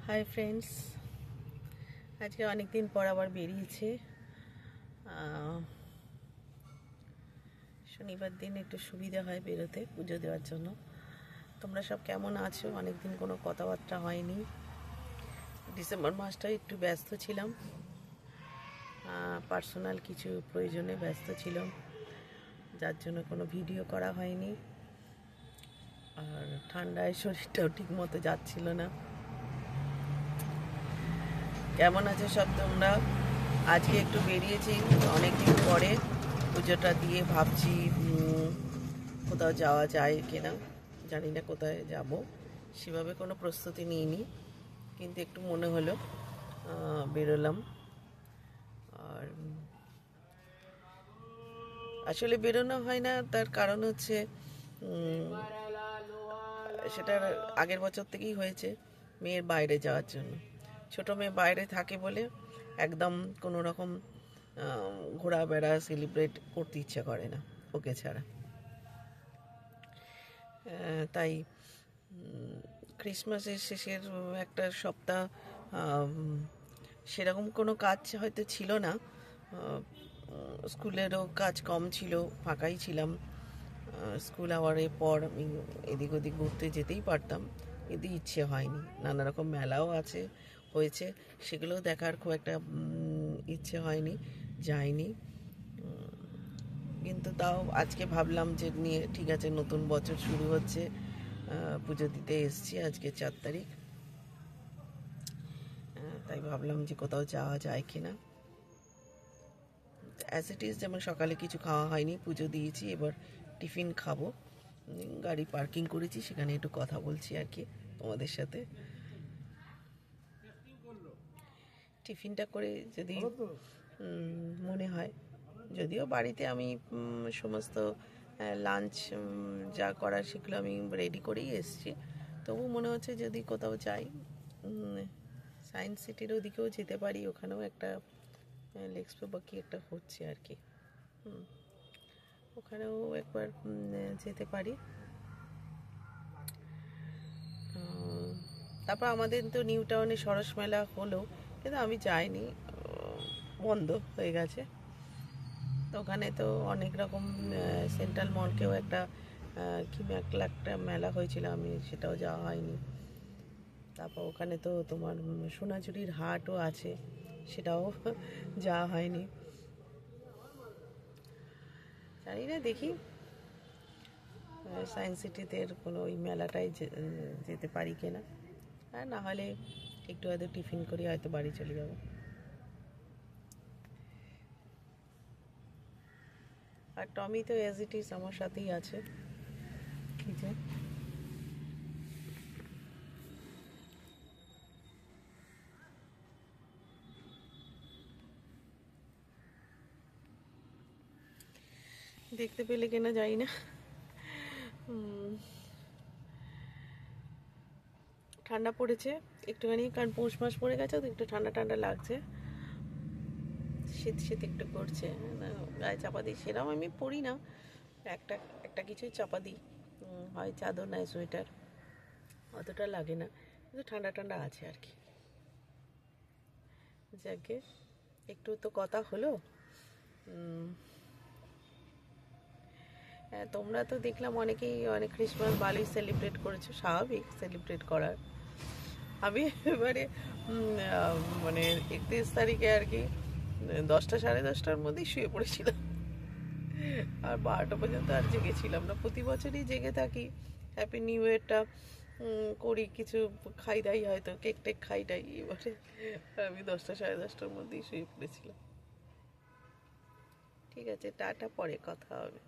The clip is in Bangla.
হাই ফ্রেন্ডস, আজকে অনেক দিন পর আবার বেরিয়েছে। শনিবার দিন একটু সুবিধা হয় বেরোতে পুজো দেওয়ার জন্য। তোমরা সব কেমন আছো? অনেক দিন কোনো কথাবার্তা হয়নি। ডিসেম্বর মাসটা একটু ব্যস্ত ছিলাম, পার্সোনাল কিছু প্রয়োজনে ব্যস্ত ছিলাম, যার জন্য কোনো ভিডিও করা হয়নি। আর ঠান্ডায় শরীরটাও ঠিক মতো যাচ্ছিল না। কেমন আছে সব তোমরা? আজকে একটু বেরিয়েছি অনেকদিন পরে, পুজোটা দিয়ে ভাবছি কোথাও যাওয়া যায় কিনা। জানি না কোথায় যাব, সেভাবে কোনো প্রস্তুতি নিইনি, কিন্তু একটু মনে হলো বেরোলাম। আর আসলে বেরোনো হয় না, তার কারণ হচ্ছে সেটা আগের বছর থেকেই হয়েছে, মেয়ের বাইরে যাওয়ার জন্য। ছোট মেয়ে বাইরে থাকে বলে একদম কোনো রকম ঘোরাবেড়া সেলিব্রেট করতে ইচ্ছে করে না ওকে ছাড়া। তাই ক্রিসমাসের শেষের একটা সপ্তাহ সেরকম কোনো কাজ হয়তো ছিল না, স্কুলেরও কাজ কম ছিল, ফাঁকাই ছিলাম। স্কুল আওয়ারের পর আমি এদিক ওদিক ঘুরতে যেতেই পারতাম, কিন্তু ইচ্ছে হয়নি। নানা রকম মেলাও হয়েছে, সেগুলোও দেখার খুব একটা ইচ্ছে হয়নি, যাইনি। কিন্তু তাও আজকে ভাবলাম যে নিয়ে ঠিক আছে, নতুন বছর শুরু হচ্ছে, পুজো দিতে এসছি, আজকে 4 তারিখ। তাই ভাবলাম যে কোথাও যাওয়া যায় কিনা। অ্যাজ ইট ইজ, যেমন সকালে কিছু খাওয়া হয়নি, পুজো দিয়েছি, এবার টিফিন খাবো। গাড়ি পার্কিং করেছি, সেখানে একটু কথা বলছি আর কি তোমাদের সাথে। টিফিনটা করে যদি মনে হয়, যদিও বাড়িতে আমি সমস্ত লাঞ্চ যা করার সেগুলো আমি রেডি করেই এসেছি, তবু মনে হচ্ছে যদি কোথাও যাই, সায়েন্স সিটির ওদিকেও যেতে পারি, ওখানেও একটা এক্সপো বা কি একটা হচ্ছে আর কি, ওখানেও একবার যেতে পারি। তারপর আমাদের তো নিউ টাউনে সরস মেলা হলো, কিন্তু আমি যাইনি, বন্ধ হয়ে গেছে। তো ওখানে তো অনেক রকম সেন্ট্রাল মলকেও একটা কি একটা মেলা হয়েছিল, আমি সেটাও যাওয়া হয়নি। তারপর ওখানে তো তোমার সোনাঝুরির হাটও আছে, সেটাও যাওয়া হয়নি। জানি না, দেখি সায়েন্স সিটিতে কোনো ওই মেলাটাই যেতে পারি কিনা, আর না হলে একটু হয়তো টিফিন করে হয়তো বাড়ি চলে যাবো। আর টমি তো অ্যাজ ইট ইজ আমার সাথেই আছে। কি যে দেখতে পেলে কিনা যাই না। ঠান্ডা পড়েছে একটুখানি, কারণ পৌষ মাস পড়ে গেছে, তো একটু ঠান্ডা ঠান্ডা লাগছে, শীত শীত একটু করছে। গায়ে চাপা দিই, সেরকম আমি পরি না, একটা একটা কিছুই চাপা দিই, হয় চাদর নয় সোয়েটার, অতটা লাগে না, কিন্তু ঠান্ডা ঠান্ডা আছে আর কি। যাকে একটু তো কথা হলো। হ্যাঁ, তোমরা তো দেখলাম অনেকেই অনেক ক্রিসমাস ভালোই সেলিব্রেট করেছো, স্বাভাবিক সেলিব্রেট করার। আমি এবারে মানে 31 তারিখে আর কি 10টা সাড়ে 10টার মধ্যেই শুয়ে পড়েছিলাম, আর 12টা পর্যন্ত আর জেগেছিলাম না। প্রতি বছরই জেগে থাকি, হ্যাপি নিউ ইয়ারটা করি, কিছু খাই দাই, হয়তো কেক টেক খাই দাই। এবারে আমি 10টা সাড়ে 10টার মধ্যেই শুয়ে পড়েছিলাম। ঠিক আছে, টাটা, পরে কথা হবে।